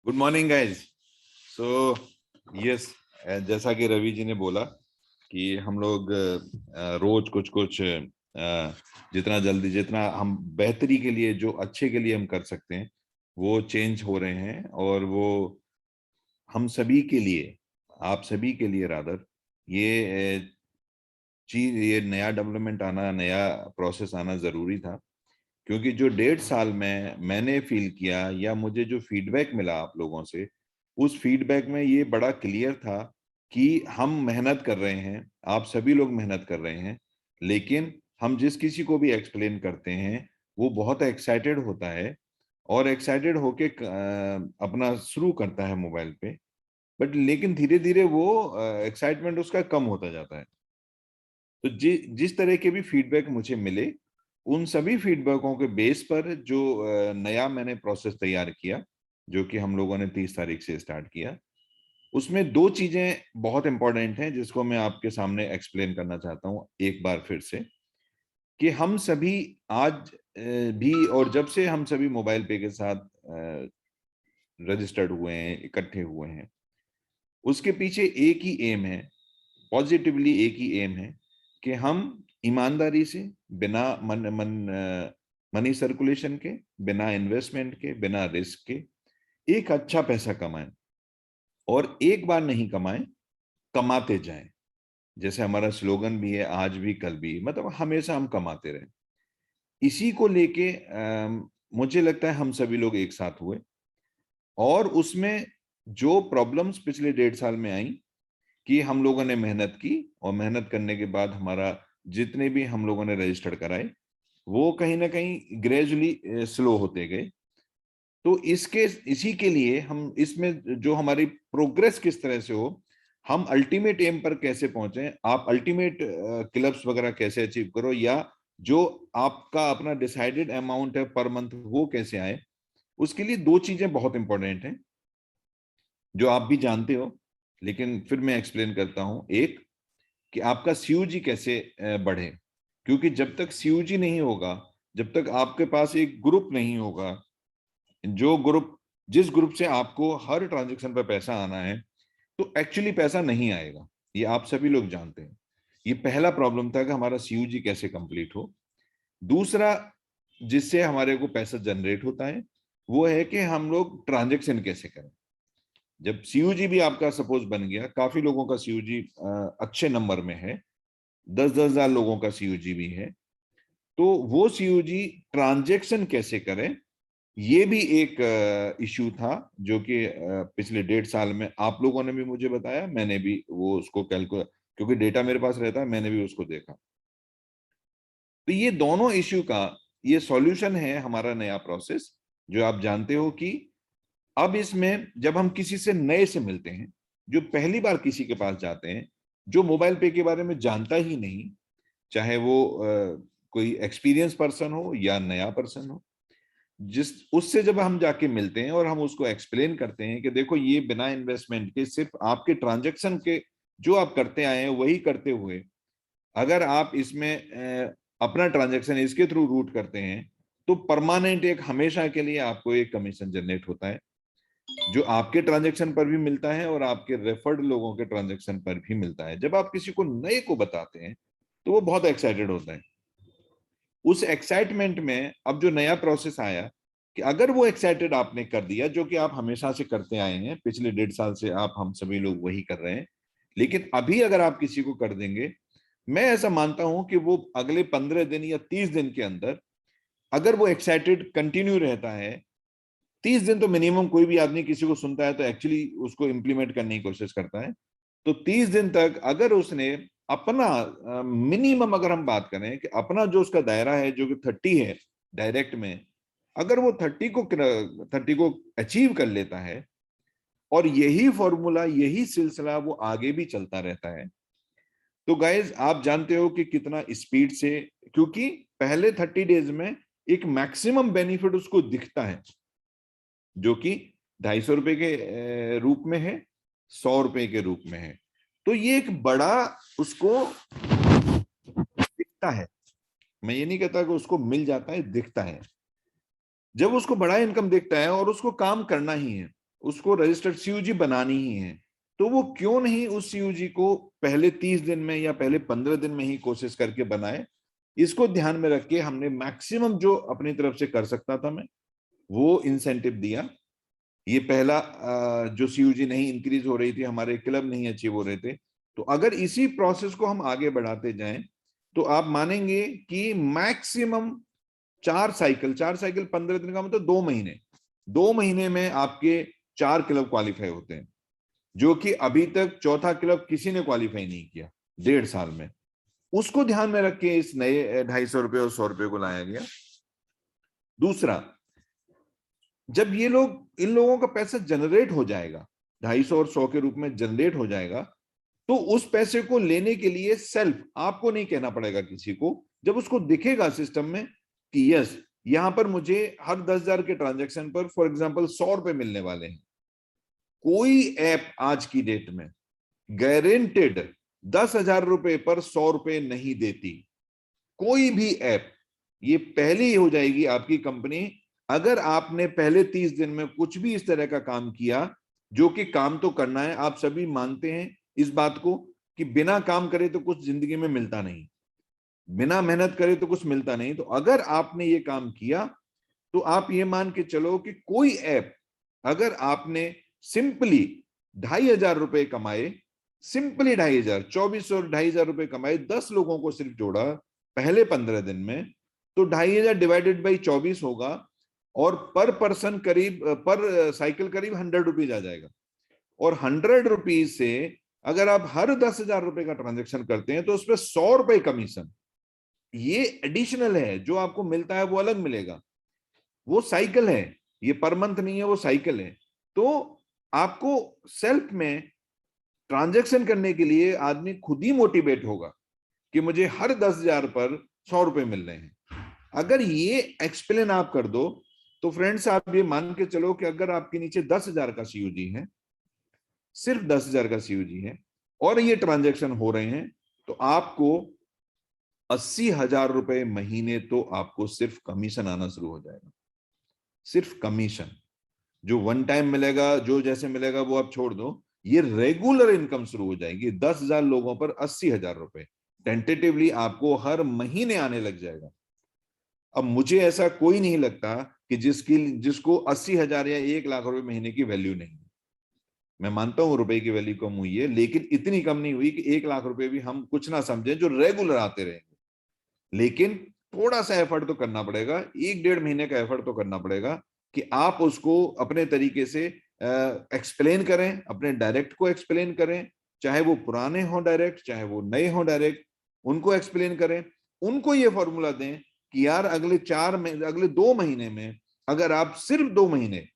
Good morning guys. So yes, जैसा कि रवि जी ने बोला कि हम लोग रोज कुछ कुछ जितना जल्दी जितना हम बेहतरी के लिए जो अच्छे के लिए हम कर सकते हैं वो चेंज हो रहे हैं, और वो हम सभी के लिए, आप सभी के लिए रादर, ये चीज, ये नया डेवलपमेंट आना, नया प्रोसेस आना जरूरी था। क्योंकि जो 1.5 साल में मैंने फील किया या मुझे जो फीडबैक मिला आप लोगों से, उस फीडबैक में ये बड़ा क्लियर था कि हम मेहनत कर रहे हैं, आप सभी लोग मेहनत कर रहे हैं, लेकिन हम जिस किसी को भी एक्सप्लेन करते हैं वो बहुत एक्साइटेड होता है और एक्साइटेड होके अपना शुरू करता है मोबाइल पे, बट लेकिन धीरे धीरे वो एक्साइटमेंट उसका कम होता जाता है। तो जिस तरह के भी फीडबैक मुझे मिले, उन सभी फीडबैकों के बेस पर जो नया मैंने प्रोसेस तैयार किया, जो कि हम लोगों ने 30 तारीख से स्टार्ट किया, उसमें दो चीजें बहुत इंपॉर्टेंट हैं जिसको मैं आपके सामने एक्सप्लेन करना चाहता हूं एक बार फिर से। कि हम सभी आज भी, और जब से हम सभी मोबाइल पे के साथ रजिस्टर्ड हुए हैं, इकट्ठे हुए हैं, उसके पीछे एक ही एम है, पॉजिटिवली एक ही एम है कि हम ईमानदारी से, बिना मनी सर्कुलेशन के, बिना इन्वेस्टमेंट के, बिना रिस्क के एक अच्छा पैसा कमाएं, और एक बार नहीं कमाएं, कमाते जाएं। जैसे हमारा स्लोगन भी है, आज भी कल भी, मतलब हमेशा हम कमाते रहें। इसी को लेके मुझे लगता है हम सभी लोग एक साथ हुए, और उसमें जो प्रॉब्लम्स पिछले 1.5 साल में आई, कि हम लोगों ने मेहनत की, और मेहनत करने के बाद हमारा जितने भी हम लोगों ने रजिस्टर्ड कराए वो कहीं ना कहीं ग्रेजुअली स्लो होते गए। तो इसी के लिए हम इसमें जो हमारी प्रोग्रेस किस तरह से हो, हम अल्टीमेट एम पर कैसे पहुंचे, आप अल्टीमेट क्लब्स वगैरह कैसे अचीव करो, या जो आपका अपना डिसाइडेड अमाउंट है पर मंथ वो कैसे आए, उसके लिए दो चीजें बहुत इंपॉर्टेंट हैं जो आप भी जानते हो, लेकिन फिर मैं एक्सप्लेन करता हूं। एक, कि आपका सीयूजी कैसे बढ़े, क्योंकि जब तक सीयूजी नहीं होगा, जब तक आपके पास एक ग्रुप नहीं होगा, जो ग्रुप, जिस ग्रुप से आपको हर ट्रांजेक्शन पर पैसा आना है, तो एक्चुअली पैसा नहीं आएगा। ये आप सभी लोग जानते हैं। ये पहला प्रॉब्लम था कि हमारा सीयूजी कैसे कंप्लीट हो। दूसरा, जिससे हमारे को पैसा जनरेट होता है, वो है कि हम लोग ट्रांजेक्शन कैसे करें। जब सीयूजी भी आपका सपोज बन गया, काफी लोगों का सीयूजी अच्छे नंबर में है, 10,000 लोगों का सीयूजी भी है, तो वो सीयूजी ट्रांजेक्शन कैसे करें, ये भी एक इश्यू था, जो कि पिछले 1.5 साल में आप लोगों ने भी मुझे बताया, मैंने भी वो उसको कैलकुलेट, क्योंकि डेटा मेरे पास रहता है, मैंने भी उसको देखा। तो ये दोनों इश्यू का ये सॉल्यूशन है हमारा नया प्रोसेस, जो आप जानते हो कि अब इसमें जब हम किसी से नए से मिलते हैं, जो पहली बार किसी के पास जाते हैं, जो मोबाइल पे के बारे में जानता ही नहीं, चाहे वो कोई एक्सपीरियंस पर्सन हो या नया पर्सन हो, जिस उससे जब हम जाके मिलते हैं और हम उसको एक्सप्लेन करते हैं कि देखो, ये बिना इन्वेस्टमेंट के, सिर्फ आपके ट्रांजैक्शन के जो आप करते आए हैं वही करते हुए, अगर आप इसमें अपना ट्रांजैक्शन इसके थ्रू रूट करते हैं, तो परमानेंट एक हमेशा के लिए आपको एक कमीशन जनरेट होता है, जो आपके ट्रांजैक्शन पर भी मिलता है और आपके रेफर्ड लोगों के ट्रांजैक्शन पर भी मिलता है। जब आप किसी को नए को बताते हैं तो वो बहुत एक्साइटेड होता है। उस एक्साइटमेंट में अब जो नया प्रोसेस आया, कि अगर वो एक्साइटेड आपने कर दिया, जो कि आप हमेशा से करते आए हैं, पिछले 1.5 साल से आप, हम सभी लोग वही कर रहे हैं, लेकिन अभी अगर आप किसी को कर देंगे, मैं ऐसा मानता हूं कि वो अगले 15 दिन या 30 दिन के अंदर, अगर वो एक्साइटेड कंटिन्यू रहता है, 30 दिन तो मिनिमम कोई भी आदमी किसी को सुनता है तो एक्चुअली उसको इंप्लीमेंट करने की कोशिश करता है। तो 30 दिन तक अगर उसने अपना मिनिमम, अगर हम बात करें कि अपना जो उसका दायरा है जो कि 30 है डायरेक्ट में, अगर वो 30 को अचीव कर लेता है, और यही फॉर्मूला, यही सिलसिला वो आगे भी चलता रहता है, तो गाइज आप जानते हो कि कितना स्पीड से, क्योंकि पहले 30 डेज में एक मैक्सिमम बेनिफिट उसको दिखता है, जो कि 250 रुपए के रूप में है, 100 रुपए के रूप में है। तो ये एक बड़ा उसको दिखता है। मैं ये नहीं कहता कि उसको मिल जाता है, दिखता है। जब उसको बड़ा इनकम दिखता है और उसको काम करना ही है, उसको रजिस्टर्ड सीयूजी बनानी ही है, तो वो क्यों नहीं उस सीयूजी को पहले 30 दिन में या पहले 15 दिन में ही कोशिश करके बनाए। इसको ध्यान में रख के हमने मैक्सिमम जो अपनी तरफ से कर सकता था मैं, वो इंसेंटिव दिया। ये पहला जो सीयूजी नहीं इंक्रीज हो रही थी, हमारे क्लब नहीं अचीव हो रहे थे, तो अगर इसी प्रोसेस को हम आगे बढ़ाते जाएं तो आप मानेंगे कि मैक्सिमम 4 साइकिल 15 दिन का मतलब 2 महीने, 2 महीने में आपके 4 क्लब क्वालिफाई होते हैं, जो कि अभी तक चौथा क्लब किसी ने क्वालिफाई नहीं किया 1.5 साल में। उसको ध्यान में रख के इस नए 250 रुपए और 100 रुपए को लाया गया। दूसरा, जब ये लोग, इन लोगों का पैसा जनरेट हो जाएगा, 250 और 100 के रूप में जनरेट हो जाएगा, तो उस पैसे को लेने के लिए सेल्फ आपको नहीं कहना पड़ेगा किसी को, जब उसको दिखेगा सिस्टम में कि यस यहां पर मुझे हर 10,000 के ट्रांजैक्शन पर फॉर एग्जांपल 100 रुपए मिलने वाले हैं। कोई ऐप आज की डेट में गारंटेड 10,000 रुपए पर 100 रुपए नहीं देती, कोई भी ऐप। ये पहली हो जाएगी आपकी कंपनी अगर आपने पहले 30 दिन में कुछ भी इस तरह का काम किया, जो कि काम तो करना है, आप सभी मानते हैं इस बात को कि बिना काम करे तो कुछ जिंदगी में मिलता नहीं, बिना मेहनत करे तो कुछ मिलता नहीं। तो अगर आपने ये काम किया तो आप ये मान के चलो कि कोई ऐप, अगर आपने सिंपली 2,500 रुपए कमाए, सिंपली 2,500, 24 और 2,500 रुपए कमाए, 10 लोगों को सिर्फ जोड़ा पहले 15 दिन में, तो 2,500 डिवाइडेड बाई 24 होगा और पर पर्सन करीब, पर साइकिल करीब 100 रुपीज आ जाएगा। और 100 रुपीज से अगर आप हर 10,000 रुपए का ट्रांजेक्शन करते हैं तो उस पर 100 रुपए कमीशन, ये एडिशनल है, जो आपको मिलता है वो अलग मिलेगा, वो साइकिल है, ये पर मंथ नहीं है, वो साइकिल है। तो आपको सेल्फ में ट्रांजैक्शन करने के लिए आदमी खुद ही मोटिवेट होगा कि मुझे हर 10,000 पर 100 रुपए मिल रहे हैं। अगर ये एक्सप्लेन आप कर दो तो फ्रेंड्स आप ये मान के चलो कि अगर आपके नीचे 10,000 का सीयूजी है, सिर्फ 10,000 का सीयूजी है और ये ट्रांजैक्शन हो रहे हैं, तो आपको 80,000 रुपए महीने तो आपको सिर्फ कमीशन आना शुरू हो जाएगा। सिर्फ कमीशन, जो वन टाइम मिलेगा, जो जैसे मिलेगा वो आप छोड़ दो, ये रेगुलर इनकम शुरू हो जाएगी। 10,000 लोगों पर 80,000 रुपए टेंटेटिवली आपको हर महीने आने लग जाएगा। अब मुझे ऐसा कोई नहीं लगता कि जिसको 80,000 या 1 लाख रुपए महीने की वैल्यू नहीं। मैं मानता हूं रुपए की वैल्यू कम हुई है, लेकिन इतनी कम नहीं हुई कि 1 लाख रुपए भी हम कुछ ना समझें, जो रेगुलर आते रहेंगे। लेकिन थोड़ा सा एफर्ट तो करना पड़ेगा, 1-1.5 महीने का एफर्ट तो करना पड़ेगा कि आप उसको अपने तरीके से एक्सप्लेन करें, अपने डायरेक्ट को एक्सप्लेन करें, चाहे वो पुराने हो डायरेक्ट, चाहे वो नए हो डायरेक्ट, उनको एक्सप्लेन करें, उनको ये फॉर्मूला दें कि यार अगले 2 महीने में अगर आप सिर्फ 2 महीने,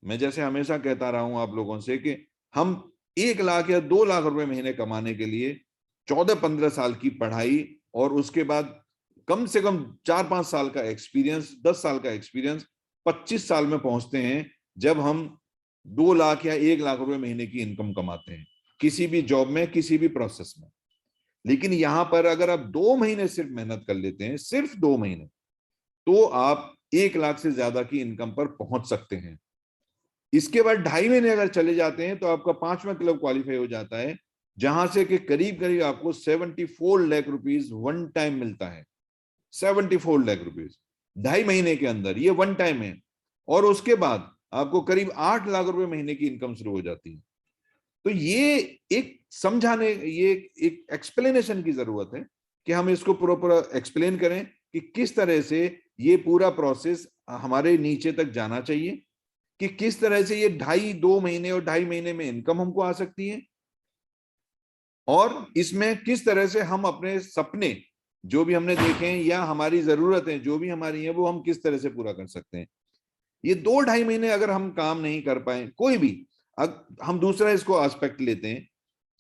मैं जैसे हमेशा कहता रहा हूं आप लोगों से कि हम 1 लाख या 2 लाख रुपए महीने कमाने के लिए 14-15 साल की पढ़ाई और उसके बाद कम से कम 4-5 साल का एक्सपीरियंस, 10 साल का एक्सपीरियंस, 25 साल में पहुंचते हैं जब हम 2 लाख या 1 लाख रुपए महीने की इनकम कमाते हैं किसी भी जॉब में, किसी भी प्रोसेस में। लेकिन यहां पर अगर आप 2 महीने सिर्फ मेहनत कर लेते हैं, सिर्फ 2 महीने, तो आप 1 लाख से ज्यादा की इनकम पर पहुंच सकते हैं। इसके बाद 2.5 महीने अगर चले जाते हैं तो आपका 5वां क्लब क्वालिफाई हो जाता है, जहां से कि करीब करीब आपको 74 लाख रुपीज वन टाइम मिलता है। 74 लाख रुपीज 2.5 महीने के अंदर, ये वन टाइम है। और उसके बाद आपको करीब 8 लाख रुपए महीने की इनकम शुरू हो जाती है। तो ये एक समझाने, ये एक एक्सप्लेनेशन की जरूरत है कि हम इसको प्रॉपर एक्सप्लेन करें कि किस तरह से ये पूरा प्रोसेस हमारे नीचे तक जाना चाहिए, कि किस तरह से ये 2.5 महीने और 2.5 महीने में इनकम हमको आ सकती है, और इसमें किस तरह से हम अपने सपने जो भी हमने देखे हैं या हमारी जरूरतें जो भी हमारी हैं वो हम किस तरह से पूरा कर सकते हैं। ये 2-2.5 महीने अगर हम काम नहीं कर पाए कोई भी, हम दूसरा इसको एस्पेक्ट लेते हैं।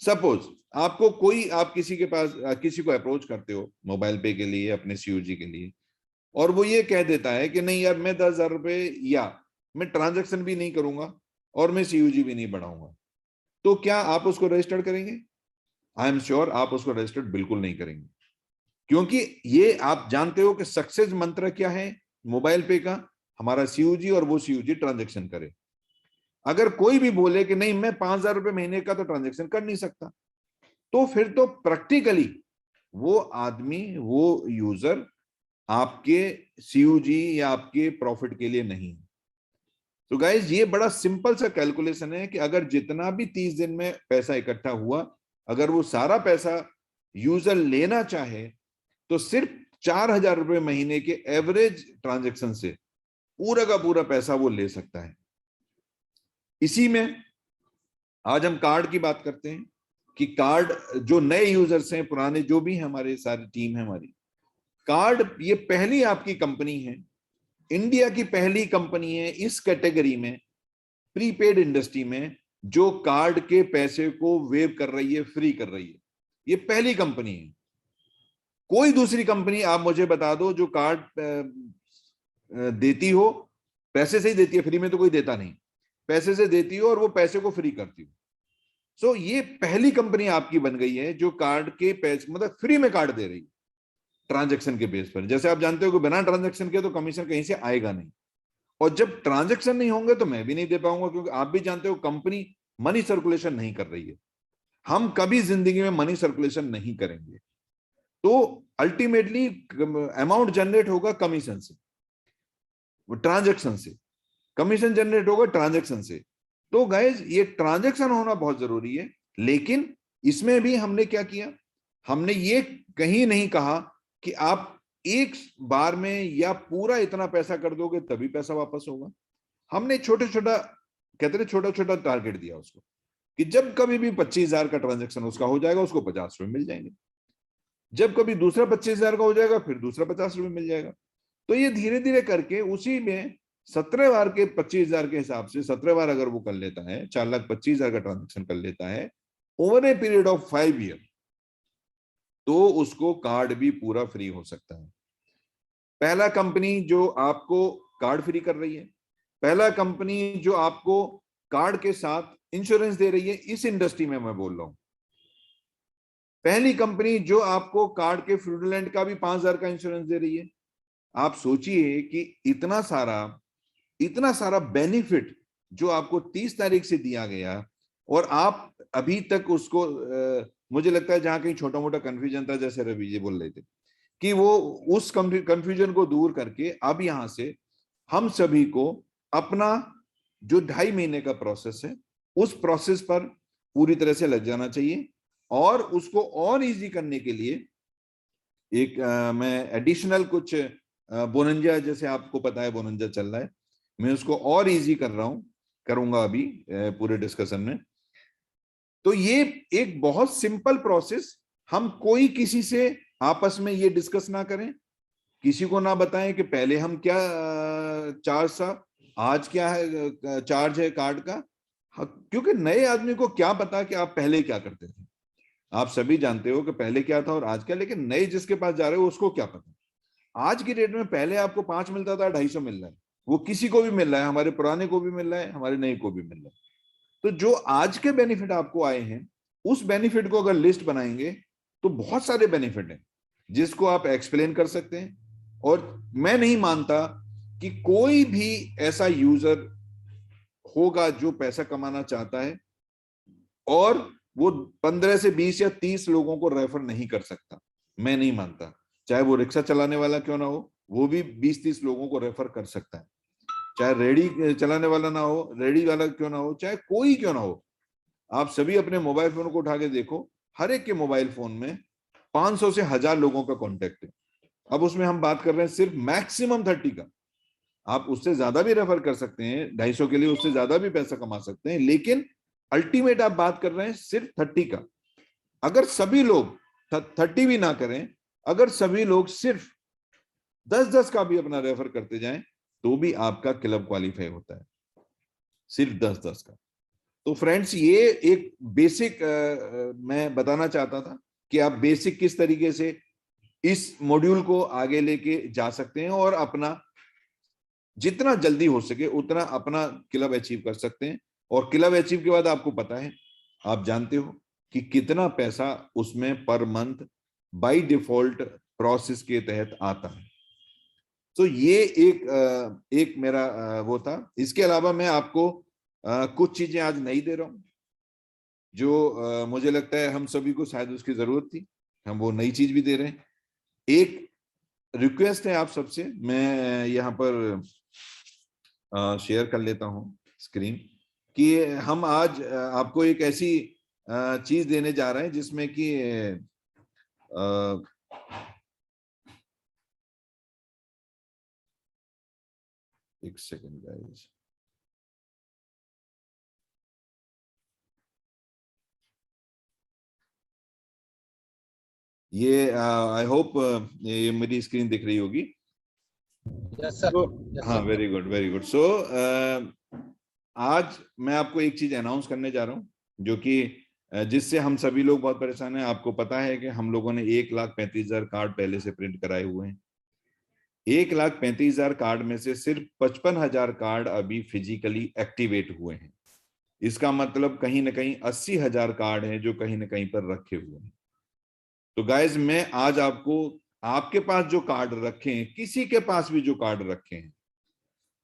सपोज आपको कोई, आप किसी के पास किसी को अप्रोच करते हो मोबाइल पे के लिए, अपने सीयूजी के लिए, और वो ये कह देता है कि नहीं यार मैं 10,000 रुपए या मैं ट्रांजेक्शन भी नहीं करूंगा और मैं सीयूजी भी नहीं बढ़ाऊंगा, तो क्या आप उसको रजिस्टर्ड करेंगे? आई एम श्योर आप उसको रजिस्टर्ड बिल्कुल नहीं करेंगे, क्योंकि ये आप जानते हो कि सक्सेस मंत्र क्या है मोबाइल पे का, हमारा सीयूजी और वो सीयूजी ट्रांजेक्शन करे। अगर कोई भी बोले कि नहीं मैं 5,000 रुपये महीने का तो ट्रांजेक्शन कर नहीं सकता, तो फिर तो प्रैक्टिकली वो आदमी, वो यूजर आपके सीयूजी या आपके प्रॉफिट के लिए नहीं है। तो गाइज ये बड़ा सिंपल सा कैलकुलेशन है कि अगर जितना भी 30 दिन में पैसा इकट्ठा हुआ, अगर वो सारा पैसा यूजर लेना चाहे तो सिर्फ 4,000 रुपये महीने के एवरेज ट्रांजेक्शन से पूरा का पूरा पैसा वो ले सकता है। इसी में आज हम कार्ड की बात करते हैं कि कार्ड जो नए यूजर्स हैं, पुराने जो भी हमारे सारी टीम है हमारी, कार्ड ये पहली आपकी कंपनी है, इंडिया की पहली कंपनी है इस कैटेगरी में, प्रीपेड इंडस्ट्री में, जो कार्ड के पैसे को वेव कर रही है, फ्री कर रही है। ये पहली कंपनी है। कोई दूसरी कंपनी आप मुझे बता दो जो कार्ड देती हो, पैसे से ही देती है, फ्री में तो कोई देता नहीं, पैसे से देती हो और वो पैसे को फ्री करती हो। सो ये पहली कंपनी आपकी बन गई है जो कार्ड के पैसे मतलब फ्री में कार्ड दे रही है ट्रांजैक्शन के बेस पर। जैसे आप जानते हो कि बिना ट्रांजैक्शन के तो कमीशन कहीं से आएगा नहीं, और जब ट्रांजैक्शन नहीं होंगे तो मैं भी नहीं दे पाऊंगा, क्योंकि आप भी जानते हो कंपनी मनी सर्कुलेशन नहीं कर रही है। हम कभी जिंदगी में मनी सर्कुलेशन नहीं करेंगे, तो अल्टीमेटली अमाउंट जनरेट होगा कमीशन से, ट्रांजैक्शन से। कमीशन जनरेट होगा ट्रांजैक्शन से। तो गाइज ये ट्रांजैक्शन होना बहुत जरूरी है। लेकिन इसमें भी हमने क्या किया, हमने ये कहीं नहीं कहा कि आप एक बार में या पूरा इतना पैसा कर दोगे तभी पैसा वापस होगा। हमने छोटे छोटा, कहते हैं छोटा छोटा टारगेट दिया उसको, कि जब कभी भी 25,000 का ट्रांजेक्शन उसका हो जाएगा उसको 50 रुपए मिल जाएंगे, जब कभी दूसरा 25,000 का हो जाएगा फिर दूसरा 50 रुपए मिल जाएगा। तो ये धीरे धीरे करके उसी में 17 बार के 25,000 के हिसाब से 17 बार अगर वो कर लेता है, 4,25,000 का ट्रांजेक्शन कर लेता है over a period of 5 year, तो उसको कार्ड भी पूरा फ्री हो सकता है। पहला कंपनी जो आपको कार्ड फ्री कर रही है, पहला कंपनी जो आपको कार्ड के साथ इंश्योरेंस दे रही है, इस इंडस्ट्री में मैं बोल रहा हूं, पहली कंपनी जो आपको कार्ड के फ्रॉडुलेंट का भी 5,000 का इंश्योरेंस दे रही है। आप सोचिए कि इतना सारा बेनिफिट जो आपको 30 तारीख से दिया गया, और आप अभी तक उसको मुझे लगता है जहां कहीं छोटा मोटा कंफ्यूजन था, जैसे रवि जी बोल रहे थे, कि वो उस कंफ्यूजन को दूर करके अब यहां से हम सभी को अपना जो 2.5 महीने का प्रोसेस है उस प्रोसेस पर पूरी तरह से लग जाना चाहिए। और उसको और इजी करने के लिए एक मैं एडिशनल कुछ बोनंजा, जैसे आपको पता है बोनंजा चल रहा है, मैं उसको और इजी कर रहा हूं, करूंगा अभी पूरे डिस्कशन में। तो ये एक बहुत सिंपल प्रोसेस, हम कोई किसी से आपस में ये डिस्कस ना करें, किसी को ना बताएं कि पहले हम क्या चार्ज था, आज क्या है चार्ज है कार्ड का। क्योंकि नए आदमी को क्या पता कि आप पहले क्या करते थे। आप सभी जानते हो कि पहले क्या था और आज क्या, लेकिन नए जिसके पास जा रहे हो उसको क्या पता। आज की डेट में पहले आपको 5 मिलता था, 250 मिल रहा है, वो किसी को भी मिल रहा है, हमारे पुराने को भी मिल रहा है, हमारे नए को भी मिल रहा है। तो जो आज के बेनिफिट आपको आए हैं, उस बेनिफिट को अगर लिस्ट बनाएंगे तो बहुत सारे बेनिफिट हैं जिसको आप एक्सप्लेन कर सकते हैं। और मैं नहीं मानता कि कोई भी ऐसा यूजर होगा जो पैसा कमाना चाहता है और वो 15 से 20 या 30 लोगों को रेफर नहीं कर सकता। मैं नहीं मानता, चाहे वो रिक्शा चलाने वाला क्यों ना हो, वो भी 20-30 लोगों को रेफर कर सकता है। चाहे रेडी चलाने वाला ना हो, रेडी वाला क्यों ना हो, चाहे कोई क्यों ना हो, आप सभी अपने मोबाइल फोन को उठा के देखो, हर एक के मोबाइल फोन में 500 से 1,000 लोगों का कॉन्टेक्ट है। अब उसमें हम बात कर रहे हैं सिर्फ मैक्सिमम 30 का। आप उससे ज्यादा भी रेफर कर सकते हैं, 250 के लिए उससे ज्यादा भी पैसा कमा सकते हैं, लेकिन अल्टीमेट आप बात कर रहे हैं सिर्फ 30 का। अगर सभी लोग 30 भी ना करें, अगर सभी लोग सिर्फ 10-10 का भी अपना रेफर करते जाएं, तो भी आपका क्लब क्वालिफाई होता है, सिर्फ 10-10 का। तो फ्रेंड्स ये एक बेसिक मैं बताना चाहता था कि आप बेसिक किस तरीके से इस मॉड्यूल को आगे लेके जा सकते हैं और अपना जितना जल्दी हो सके उतना अपना क्लब अचीव कर सकते हैं। और क्लब अचीव के बाद आपको पता है, आप जानते हो कि कितना पैसा उसमें per month by default process के तहत आता है। तो ये एक मेरा वो था। इसके अलावा मैं आपको कुछ चीजें आज नहीं दे रहा हूं जो मुझे लगता है हम सभी को शायद उसकी जरूरत थी, हम वो नई चीज भी दे रहे हैं। एक रिक्वेस्ट है आप सबसे, मैं यहाँ पर शेयर कर लेता हूं स्क्रीन, कि हम आज आपको एक ऐसी चीज देने जा रहे हैं जिसमें कि एक सेकंड गाइस, ये आई होप ये मेरी स्क्रीन दिख रही होगी। Yes sir. तो हाँ, वेरी गुड वेरी गुड। सो आज मैं आपको एक चीज अनाउंस करने जा रहा हूँ जो कि जिससे हम सभी लोग बहुत परेशान हैं। आपको पता है कि हम लोगों ने 1,35,000 कार्ड पहले से प्रिंट कराए हुए हैं। 1,35,000 कार्ड में से सिर्फ 55,000 कार्ड अभी फिजिकली एक्टिवेट हुए हैं। इसका मतलब कहीं ना कहीं 80,000 कार्ड हैं जो कहीं ना कहीं पर रखे हुए हैं। तो गाइज, मैं आज आपको आपके पास जो कार्ड रखे हैं, किसी के पास भी जो कार्ड रखे हैं,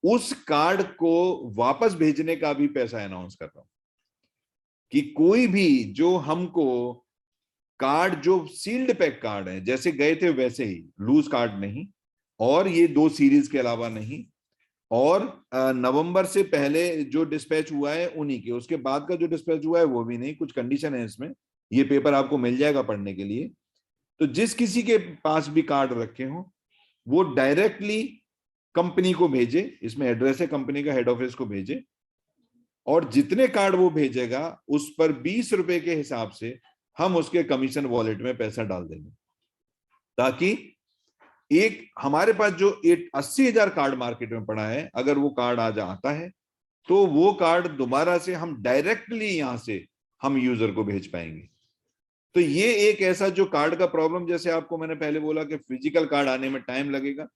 उस कार्ड को वापस भेजने का भी पैसा अनाउंस कर रहा हूं कि कोई भी जो हमको कार्ड, जो सील्ड पैक कार्ड है, जैसे गए थे वैसे ही, लूज कार्ड नहीं, और ये 2 सीरीज के अलावा नहीं, और नवंबर से पहले जो डिस्पैच हुआ है उन्हीं के, उसके बाद का जो डिस्पैच हुआ है वो भी नहीं। कुछ कंडीशन है इसमें, ये पेपर आपको मिल जाएगा पढ़ने के लिए। तो जिस किसी के पास भी कार्ड रखे हो वो डायरेक्टली कंपनी को भेजे, इसमें एड्रेस है कंपनी का, हेड ऑफिस को भेजे, और जितने कार्ड वो भेजेगा उस पर 20 रुपए के हिसाब से हम उसके कमीशन वॉलेट में पैसा डाल देंगे, ताकि एक हमारे पास जो 80,000 कार्ड मार्केट में पड़ा है, अगर वो कार्ड आज आता है तो वो कार्ड दोबारा से हम डायरेक्टली यहां से हम यूजर को भेज पाएंगे। तो ये एक ऐसा जो कार्ड का प्रॉब्लम, जैसे आपको मैंने पहले बोला कि फिजिकल कार्ड आने में टाइम लगेगा,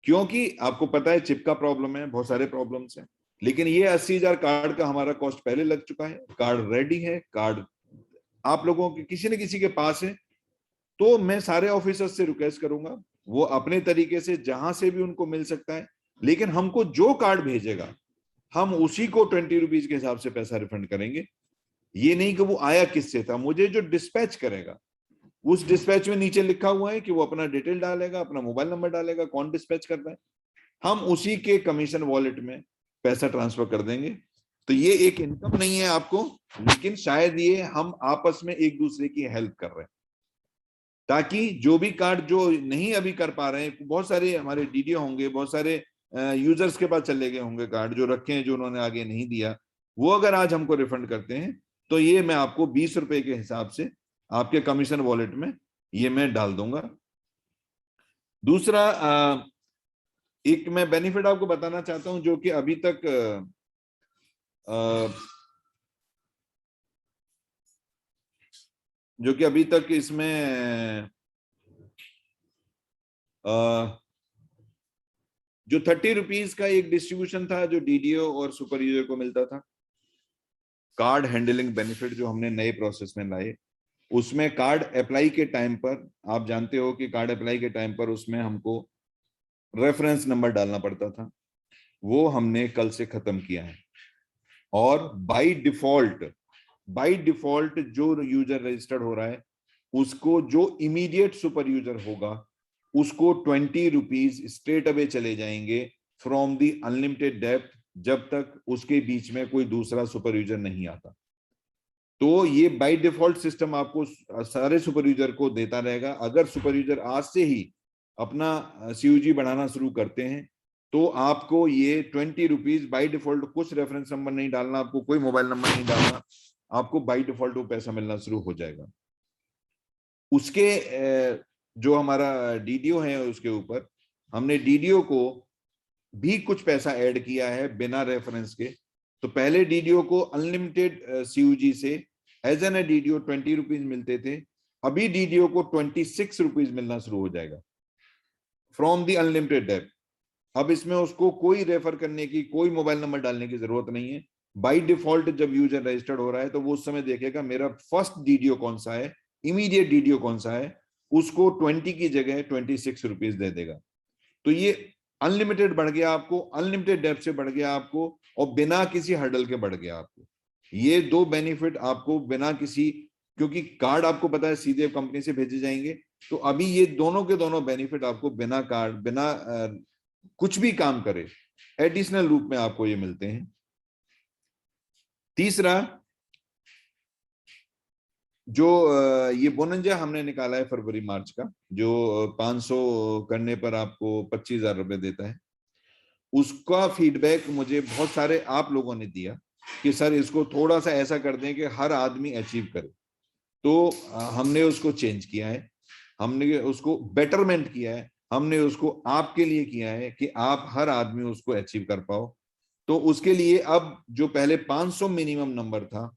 क्योंकि आपको पता है चिप का प्रॉब्लम है, बहुत सारे प्रॉब्लम्स हैं, लेकिन ये 80,000 कार्ड का हमारा कॉस्ट पहले लग चुका है। कार्ड रेडी है, कार्ड आप लोगों के किसी न किसी के पास है। तो मैं सारे ऑफिसर्स से रिक्वेस्ट करूंगा, वो अपने तरीके से जहां से भी उनको मिल सकता है, लेकिन हमको जो कार्ड भेजेगा हम उसी को 20 रुपीज के हिसाब से पैसा रिफंड करेंगे। ये नहीं कि वो आया किससे था, मुझे जो डिस्पैच करेगा उस डिस्पैच में नीचे लिखा हुआ है कि वो अपना डिटेल डालेगा, अपना मोबाइल नंबर डालेगा, कौन डिस्पैच कर रहा है, हम उसी के कमीशन वॉलेट में पैसा ट्रांसफर कर देंगे। तो ये एक इनकम नहीं है आपको, लेकिन शायद ये हम आपस में एक दूसरे की हेल्प कर रहे हैं, ताकि जो भी कार्ड जो नहीं अभी कर पा रहे हैं, बहुत सारे हमारे डीडीओ होंगे, बहुत सारे यूजर्स के पास चले गए होंगे कार्ड जो रखे हैं, जो उन्होंने आगे नहीं दिया, वो अगर आज हमको रिफंड करते हैं तो ये मैं आपको 20 रुपए के हिसाब से आपके कमीशन वॉलेट में ये मैं डाल दूंगा। दूसरा एक मैं बेनिफिट आपको बताना चाहता हूं, जो कि अभी तक इसमें जो 30 रुपीज का एक डिस्ट्रीब्यूशन था जो डीडीओ और सुपर यूजर को मिलता था, कार्ड हैंडलिंग बेनिफिट जो हमने नए प्रोसेस में लाए, उसमें कार्ड अप्लाई के टाइम पर, आप जानते हो कि कार्ड अप्लाई के टाइम पर उसमें हमको रेफरेंस नंबर डालना पड़ता था, वो हमने कल से खत्म किया है। और बाय डिफॉल्ट जो यूजर रजिस्टर्ड हो रहा है उसको, जो इमीडिएट सुपर यूजर होगा उसको 20 रुपीज स्ट्रेट अवे चले जाएंगे फ्रॉम दी अनलिमिटेड डेप्थ, जब तक उसके बीच में कोई दूसरा सुपर यूजर नहीं आता। तो ये बाय डिफॉल्ट सिस्टम आपको सारे सुपर यूजर को देता रहेगा। अगर सुपर यूजर आज से ही अपना सीयूजी बढ़ाना शुरू करते हैं तो आपको ये 20 रुपीज बाई डिफॉल्ट, कुछ रेफरेंस नंबर नहीं डालना, आपको कोई मोबाइल नंबर नहीं डालना, आपको बाई डिफॉल्ट वो पैसा मिलना शुरू हो जाएगा। उसके जो हमारा डीडीओ है उसके ऊपर हमने डीडीओ को भी कुछ पैसा ऐड किया है बिना रेफरेंस के। तो पहले डीडीओ को अनलिमिटेड सीयूजी से as an A DDO 20 rupees मिलते थे, अभी डीडीओ को 26 रुपीज मिलना शुरू हो जाएगा फ्रॉम दी अनलिमिटेड डेप्थ। अब इसमें उसको कोई रेफर करने की, कोई मोबाइल नंबर डालने की जरूरत नहीं है। बाय डिफॉल्ट जब यूजर रजिस्टर्ड हो रहा है तो वो उस समय देखेगा मेरा फर्स्ट डीडीओ कौन सा है, इमीडिएट डीडीओ कौन सा है, उसको 20 की जगह 26 रुपीज दे देगा। तो ये अनलिमिटेड बढ़ गया आपको, अनलिमिटेड डेप्थ से बढ़ गया आपको, और बिना किसी हर्डल के बढ़ गया आपको। ये दो बेनिफिट आपको बिना किसी, क्योंकि कार्ड आपको पता है सीधे कंपनी से भेजे जाएंगे, तो अभी ये दोनों के दोनों बेनिफिट आपको बिना कार्ड, बिना कुछ भी काम करे, एडिशनल रूप में आपको ये मिलते हैं। तीसरा, जो ये बोनंजा हमने निकाला है फरवरी मार्च का, जो 500 करने पर आपको 25,000 रुपए देता है, उसका फीडबैक मुझे बहुत सारे आप लोगों ने दिया कि सर इसको थोड़ा सा ऐसा कर दें कि हर आदमी अचीव करे। तो हमने उसको चेंज किया है, हमने उसको बेटरमेंट किया है, हमने उसको आपके लिए किया है कि आप हर आदमी उसको अचीव कर पाओ। तो उसके लिए अब जो पहले 500 मिनिमम नंबर था,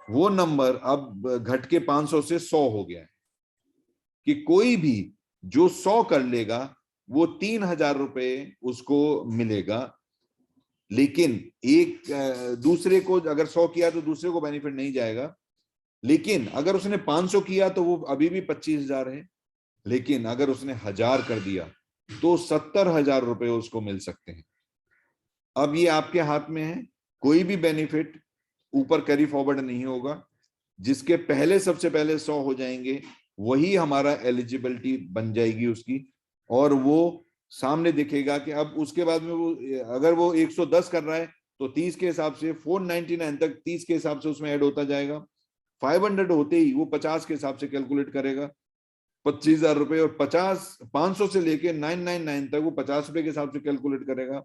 वो नंबर अब घट के 500 से 100 हो गया है, कि कोई भी जो 100 कर लेगा वो 3,000 रुपए उसको मिलेगा। लेकिन एक दूसरे को अगर 100 किया तो दूसरे को बेनिफिट नहीं जाएगा। लेकिन अगर उसने 500 किया तो वो अभी भी 25,000 है। लेकिन अगर उसने 1,000 कर दिया तो 70,000 रुपए उसको मिल सकते हैं। अब ये आपके हाथ में है, कोई भी बेनिफिट ऊपर कैरी फॉरवर्ड नहीं होगा। जिसके पहले सबसे पहले 100 हो जाएंगे वही हमारा एलिजिबिलिटी बन जाएगी उसकी, और वो सामने दिखेगा कि अब उसके बाद में वो अगर वो 110 कर रहा है तो 30 के हिसाब से 499 तक 30 के हिसाब से उसमें ऐड होता जाएगा। 500 होते ही वो 50 के हिसाब से कैलकुलेट करेगा 25,000 रुपए, और 500 से लेके 999 तक वो 50 रुपए के हिसाब से कैलकुलेट करेगा।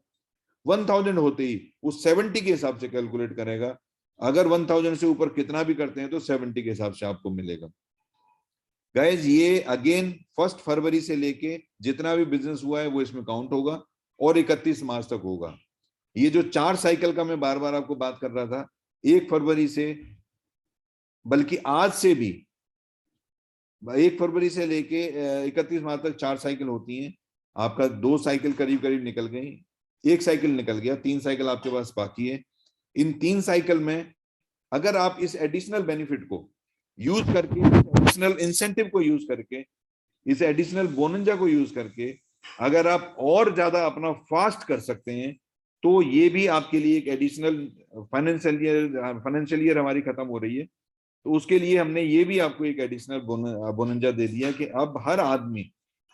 1000 होते ही वो 70 के हिसाब से कैलकुलेट करेगा। अगर 1000 से ऊपर कितना भी करते हैं तो 70 के हिसाब से आपको मिलेगा। गाइज ये अगेन 1 फरवरी से लेके जितना भी बिजनेस हुआ है वो इसमें काउंट होगा, और 31 मार्च तक होगा। ये जो 4 साइकिल का मैं बार बार आपको बात कर रहा था, 1 फरवरी से, बल्कि आज से भी 1 फरवरी से लेके 31 मार्च तक 4 साइकिल होती हैं। आपका 2 साइकिल करीब करीब निकल गई, 1 साइकिल निकल गया, 3 साइकिल आपके पास बाकी है। इन 3 साइकिल में अगर आप इस एडिशनल बेनिफिट को यूज करके, एडिशनल इंसेंटिव को यूज करके, इस एडिशनल बोनंजा को यूज करके अगर आप और ज्यादा अपना फास्ट कर सकते हैं, तो ये भी आपके लिए एक एडिशनल फाइनेंशियल ईयर हमारी खत्म हो रही है, तो उसके लिए हमने ये भी आपको एक एडिशनल बोनंजा दे दिया कि अब हर आदमी,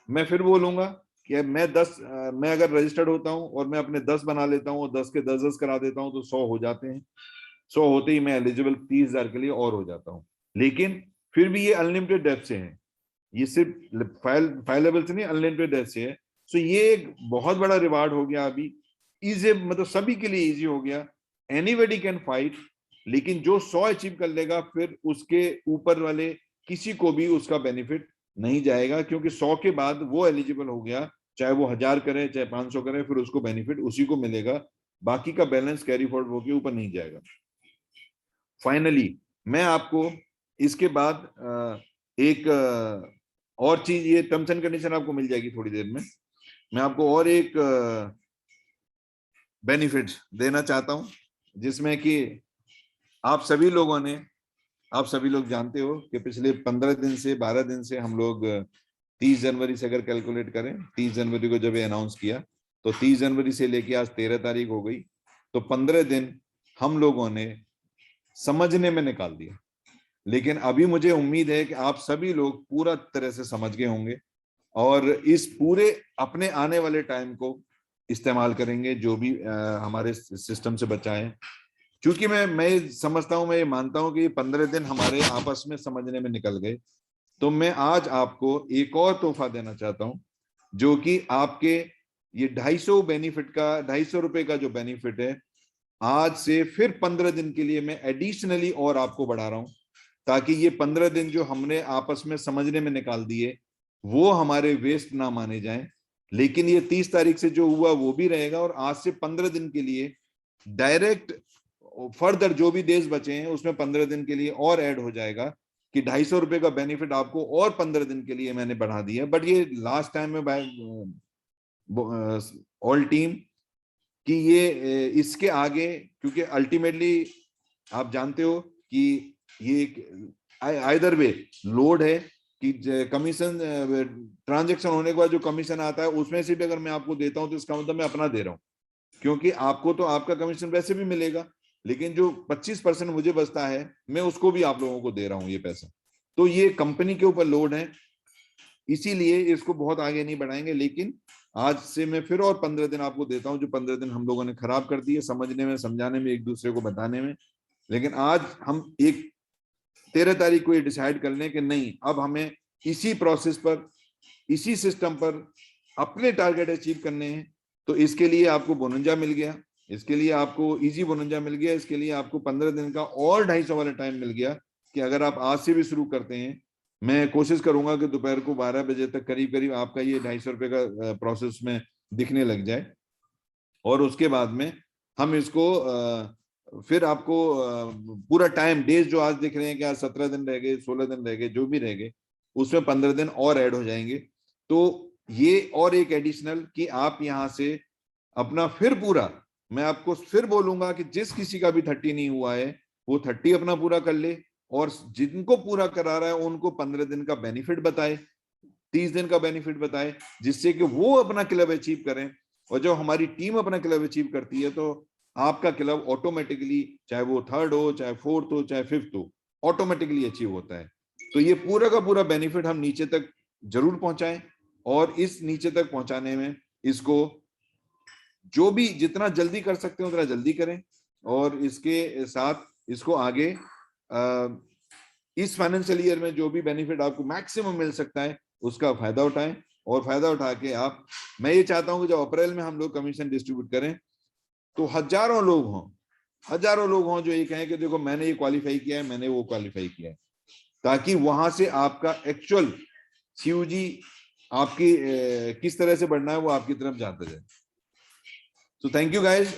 मैं फिर बोलूंगा कि मैं अगर रजिस्टर्ड होता हूं और मैं अपने 10 बना लेता हूं और 10 के 10 करा देता हूं तो 100 हो जाते हैं। 100 होते ही मैं एलिजिबल 30,000 के लिए और हो जाता हूं। लेकिन फिर भी ये अनलिमिटेड डेप्थ से है, ये सिर्फ फाइलेबल से नहीं, अनलिमिटेड डेप्थ से है। सो ये एक बहुत बड़ा रिवार्ड हो गया अभी, इजी, मतलब सभी के लिए इजी हो गया। एनीबडी कैन फाइट, लेकिन जो 100 अचीव कर लेगा फिर उसके ऊपर वाले किसी को भी उसका बेनिफिट नहीं जाएगा, क्योंकि 100 के बाद वो एलिजिबल हो गया, चाहे वो 1,000 करे चाहे 500 करे, फिर उसको बेनिफिट उसी को मिलेगा, बाकी का बैलेंस कैरी फॉरवर्ड होकर ऊपर नहीं जाएगा। फाइनली मैं आपको इसके बाद एक और चीज, ये टर्म्स एंड कंडीशन आपको मिल जाएगी थोड़ी देर में, मैं आपको और एक बेनिफिट देना चाहता हूं, जिसमें कि आप सभी लोग जानते हो कि पिछले 15 दिन से 12 दिन से हम लोग 30 जनवरी से अगर कैलकुलेट करें, 30 जनवरी को जब ये अनाउंस किया तो 30 जनवरी से लेके आज 13 तारीख हो गई, तो 15 दिन हम लोगों ने समझने में निकाल दिया। लेकिन अभी मुझे उम्मीद है कि आप सभी लोग पूरा तरह से समझ गए होंगे और इस पूरे अपने आने वाले टाइम को इस्तेमाल करेंगे जो भी हमारे सिस्टम से बचा है। क्योंकि मैं समझता हूं, मैं ये मानता हूं कि ये 15 दिन हमारे आपस में समझने में निकल गए, तो मैं आज आपको एक और तोहफा देना चाहता हूं, जो कि आपके ये 250 बेनिफिट का, 250 रुपए का जो बेनिफिट है, आज से फिर 15 दिन के लिए मैं एडिशनली और आपको बढ़ा रहा हूं, ताकि ये 15 दिन जो हमने आपस में समझने में निकाल दिए वो हमारे वेस्ट ना माने जाएं। लेकिन ये 30 तारीख से जो हुआ वो भी रहेगा, और आज से 15 दिन के लिए डायरेक्ट फर्दर जो भी डेज बचे हैं उसमें 15 दिन के लिए और ऐड हो जाएगा कि 250 रुपए का बेनिफिट आपको और 15 दिन के लिए मैंने बढ़ा दिया। बट ये लास्ट टाइम में बाय ऑल टीम कि ये इसके आगे, क्योंकि अल्टीमेटली आप जानते हो कि ये आइदर वे लोड है कि कमीशन ट्रांजैक्शन होने के बाद जो कमीशन आता है उसमें से भी अगर मैं आपको देता हूं तो इसका मतलब मैं अपना दे रहा हूं, क्योंकि आपको तो आपका कमीशन वैसे भी मिलेगा, लेकिन जो 25% मुझे बचता है मैं उसको भी आप लोगों को दे रहा हूं ये पैसा। तो ये कंपनी के ऊपर लोड है, इसीलिए इसको बहुत आगे नहीं बढ़ाएंगे। लेकिन आज से मैं फिर और 15 दिन आपको देता हूं, जो 15 दिन हम लोगों ने खराब कर दिए समझने में, समझाने में, एक दूसरे को बताने में। लेकिन आज हम 13 तारीख को ये डिसाइड कर लें कि नहीं, अब हमें इसी प्रोसेस पर, इसी सिस्टम पर अपने टारगेट अचीव करने हैं। तो इसके लिए आपको बोनंजा मिल गया, इसके लिए आपको इजी बोनंजा मिल गया, इसके लिए आपको 15 दिन का और 250 वाला टाइम मिल गया कि अगर आप आज से भी शुरू करते हैं, मैं कोशिश करूंगा कि दोपहर को 12 बजे तक करीब करीब आपका ये 250 रुपए का प्रोसेस में दिखने लग जाए। और उसके बाद में हम इसको फिर आपको पूरा टाइम, डेज जो आज दिख रहे हैं कि आज 17 दिन रह गए, 16 दिन रह गए, जो भी रह गए, उसमें 15 दिन और ऐड हो जाएंगे। तो ये और एक एडिशनल कि आप यहाँ से अपना फिर पूरा, मैं आपको फिर बोलूंगा कि जिस किसी का भी 30 नहीं हुआ है वो 30 अपना पूरा कर ले, और जिनको पूरा करा रहा है उनको 15 दिन का बेनिफिट बताए, 30 दिन का बेनिफिट बताए, जिससे कि वो अपना क्लब अचीव करें। और जब हमारी टीम अपना क्लब अचीव करती है तो आपका क्लब ऑटोमेटिकली, चाहे वो 3rd हो, चाहे 4th हो, चाहे 5th हो, ऑटोमेटिकली अचीव होता है। तो ये पूरा का पूरा बेनिफिट हम नीचे तक जरूर पहुंचाएं, और इस नीचे तक पहुंचाने में इसको जो भी जितना जल्दी कर सकते हैं उतना जल्दी करें, और इसके साथ इसको आगे इस फाइनेंशियल ईयर में जो भी बेनिफिट आपको मैक्सिमम मिल सकता है उसका फायदा उठाएं। और फायदा उठा के आप, मैं ये चाहता हूं कि जब अप्रैल में हम लोग कमीशन डिस्ट्रीब्यूट करें तो हजारों लोग हों जो ये कहें कि देखो मैंने ये क्वालिफाई किया है, मैंने वो क्वालिफाई किया है, ताकि वहां से आपका एक्चुअल सीयूजी आपकी किस तरह से बढ़ना है वो आपकी तरफ जाता जाए। So thank you guys.